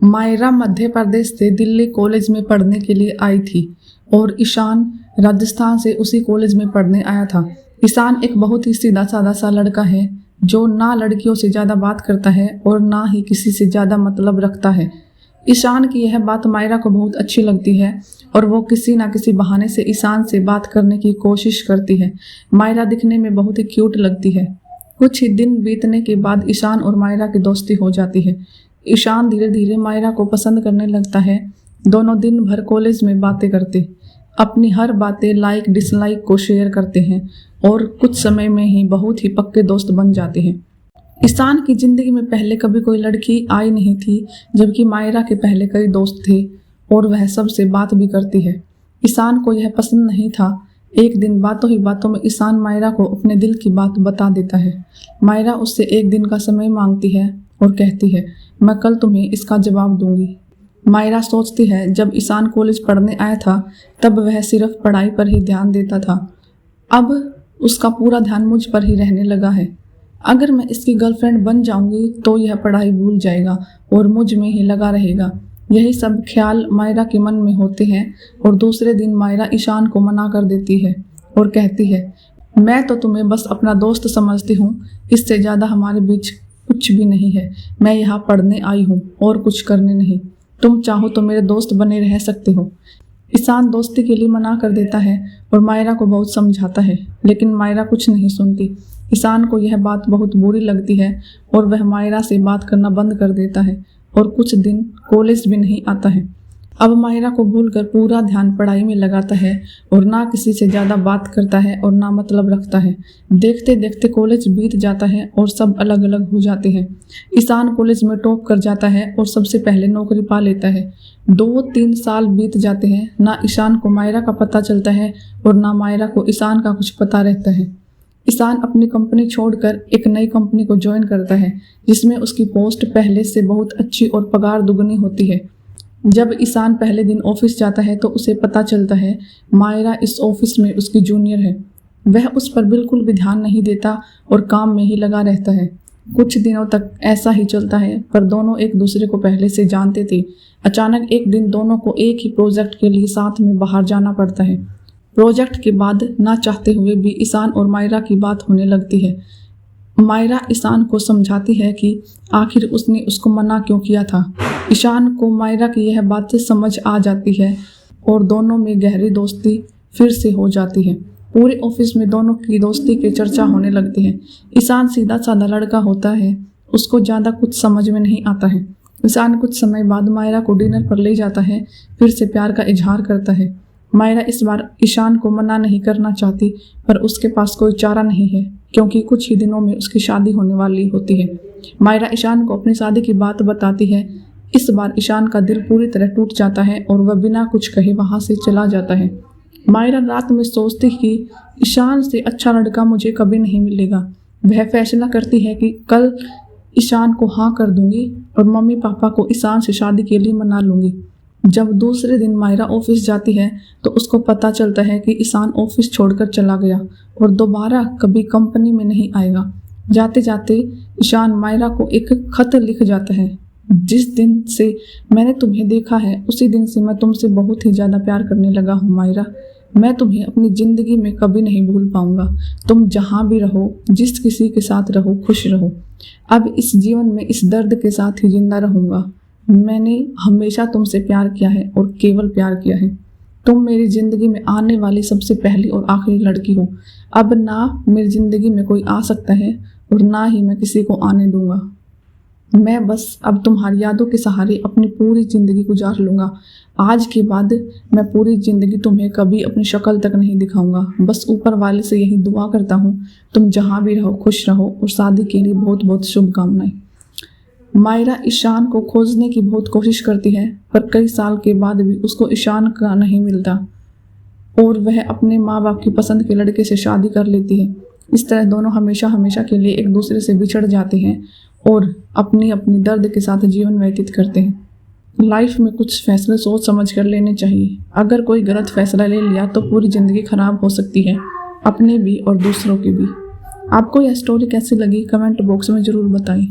मायरा मध्य प्रदेश से दिल्ली कॉलेज में पढ़ने के लिए आई थी और ईशान राजस्थान से उसी कॉलेज में पढ़ने आया था। ईशान एक बहुत ही सीधा साधा सा लड़का है जो ना लड़कियों से ज़्यादा बात करता है और ना ही किसी से ज़्यादा मतलब रखता है। ईशान की यह बात मायरा को बहुत अच्छी लगती है और वो किसी ना किसी बहाने से ईशान से बात करने की कोशिश करती है। मायरा दिखने में बहुत ही क्यूट लगती है। कुछ ही दिन बीतने के बाद ईशान और मायरा की दोस्ती हो जाती है। ईशान धीरे धीरे मायरा को पसंद करने लगता है। दोनों दिन भर कॉलेज में बातें करते, अपनी हर बातें लाइक डिसलाइक को शेयर करते हैं और कुछ समय में ही बहुत ही पक्के दोस्त बन जाते हैं। ईशान की ज़िंदगी में पहले कभी कोई लड़की आई नहीं थी, जबकि मायरा के पहले कई दोस्त थे और वह सबसे बात भी करती है। ईशान को यह पसंद नहीं था। एक दिन बातों ही बातों में ईशान मायरा को अपने दिल की बात बता देता है। मायरा उससे एक दिन का समय मांगती है और कहती है, मैं कल तुम्हें इसका जवाब दूंगी। मायरा सोचती है, जब ईशान कॉलेज पढ़ने आया था तब वह सिर्फ पढ़ाई पर ही ध्यान देता था। अब उसका पूरा ध्यान मुझ पर ही रहने लगा है। अगर मैं इसकी गर्लफ्रेंड बन जाऊंगी तो यह पढ़ाई भूल जाएगा और मुझ में ही लगा रहेगा। यही सब ख्याल मायरा के मन में होते हैं और दूसरे दिन मायरा ईशान को मना कर देती है और कहती है, मैं तो तुम्हें बस अपना दोस्त समझती हूँ, इससे ज़्यादा हमारे बीच कुछ भी नहीं है। मैं यहाँ पढ़ने आई हूँ और कुछ करने नहीं। तुम चाहो तो मेरे दोस्त बने रह सकते हो। ईशान दोस्ती के लिए मना कर देता है और मायरा को बहुत समझाता है, लेकिन मायरा कुछ नहीं सुनती। ईशान को यह बात बहुत बुरी लगती है और वह मायरा से बात करना बंद कर देता है और कुछ दिन कॉलेज भी नहीं आता है। अब मायरा को भूलकर पूरा ध्यान पढ़ाई में लगाता है और ना किसी से ज़्यादा बात करता है और ना मतलब रखता है। देखते देखते कॉलेज बीत जाता है और सब अलग अलग हो जाते हैं। ईशान कॉलेज में टॉप कर जाता है और सबसे पहले नौकरी पा लेता है। 2-3 साल बीत जाते हैं। ना ईशान को मायरा का पता चलता है और ना मायरा को ईशान का कुछ पता रहता है। ईशान अपनी कंपनी छोड़कर एक नई कंपनी को ज्वाइन करता है, जिसमें उसकी पोस्ट पहले से बहुत अच्छी और पगार दुगनी होती है। जब ईशान पहले दिन ऑफिस जाता है तो उसे पता चलता है मायरा इस ऑफिस में उसकी जूनियर है। वह उस पर बिल्कुल भी ध्यान नहीं देता और काम में ही लगा रहता है। कुछ दिनों तक ऐसा ही चलता है, पर दोनों एक दूसरे को पहले से जानते थे। अचानक एक दिन दोनों को एक ही प्रोजेक्ट के लिए साथ में बाहर जाना पड़ता है। प्रोजेक्ट के बाद ना चाहते हुए भी ईशान और मायरा की बात होने लगती है। मायरा ईशान को समझाती है कि आखिर उसने उसको मना क्यों किया था। ईशान को मायरा की यह बातें समझ आ जाती है और दोनों में गहरी दोस्ती फिर से हो जाती है। पूरे ऑफिस में दोनों की दोस्ती की चर्चा होने लगती है। ईशान सीधा साधा लड़का होता है, उसको ज़्यादा कुछ समझ में नहीं आता है। ईशान कुछ समय बाद मायरा को डिनर पर ले जाता है, फिर से प्यार का इजहार करता है। मायरा इस बार ईशान को मना नहीं करना चाहती, पर उसके पास कोई चारा नहीं है क्योंकि कुछ ही दिनों में उसकी शादी होने वाली होती है। मायरा ईशान को अपनी शादी की बात बताती है। इस बार ईशान का दिल पूरी तरह टूट जाता है और वह बिना कुछ कहे वहाँ से चला जाता है। मायरा रात में सोचती कि ईशान से अच्छा लड़का मुझे कभी नहीं मिलेगा। वह फैसला करती है कि कल ईशान को हाँ कर दूंगी और मम्मी पापा को ईशान से शादी के लिए मना लूँगी। जब दूसरे दिन मायरा ऑफिस जाती है तो उसको पता चलता है कि ईशान ऑफिस छोड़कर चला गया और दोबारा कभी कंपनी में नहीं आएगा। जाते जाते ईशान मायरा को एक खत लिख जाता है, जिस दिन से मैंने तुम्हें देखा है उसी दिन से मैं तुमसे बहुत ही ज़्यादा प्यार करने लगा हूँ मायरा। मैं तुम्हें अपनी ज़िंदगी में कभी नहीं भूल पाऊँगा। तुम जहाँ भी रहो, जिस किसी के साथ रहो, खुश रहो। अब इस जीवन में इस दर्द के साथ ही जिंदा रहूँगा। मैंने हमेशा तुमसे प्यार किया है और केवल प्यार किया है। तुम मेरी ज़िंदगी में आने वाली सबसे पहली और आखिरी लड़की हो। अब ना मेरी ज़िंदगी में कोई आ सकता है और ना ही मैं किसी को आने दूंगा। मैं बस अब तुम्हारी यादों के सहारे अपनी पूरी ज़िंदगी गुजार लूँगा। आज के बाद मैं पूरी ज़िंदगी तुम्हें कभी अपनी शक्ल तक नहीं दिखाऊंगा। बस ऊपर वाले से यही दुआ करता हूँ, तुम जहाँ भी रहो खुश रहो और शादी के लिए बहुत बहुत शुभकामनाएं। मायरा ईशान को खोजने की बहुत कोशिश करती है, पर कई साल के बाद भी उसको ईशान का नहीं मिलता और वह अपने माँ बाप की पसंद के लड़के से शादी कर लेती है। इस तरह दोनों हमेशा हमेशा के लिए एक दूसरे से बिछड़ जाते हैं और अपनी अपनी दर्द के साथ जीवन व्यतीत करते हैं। लाइफ में कुछ फैसले सोच समझ कर लेने चाहिए। अगर कोई गलत फैसला ले लिया तो पूरी ज़िंदगी खराब हो सकती है, अपने भी और दूसरों की भी। आपको यह स्टोरी कैसी लगी कमेंट बॉक्स में ज़रूर बताएं।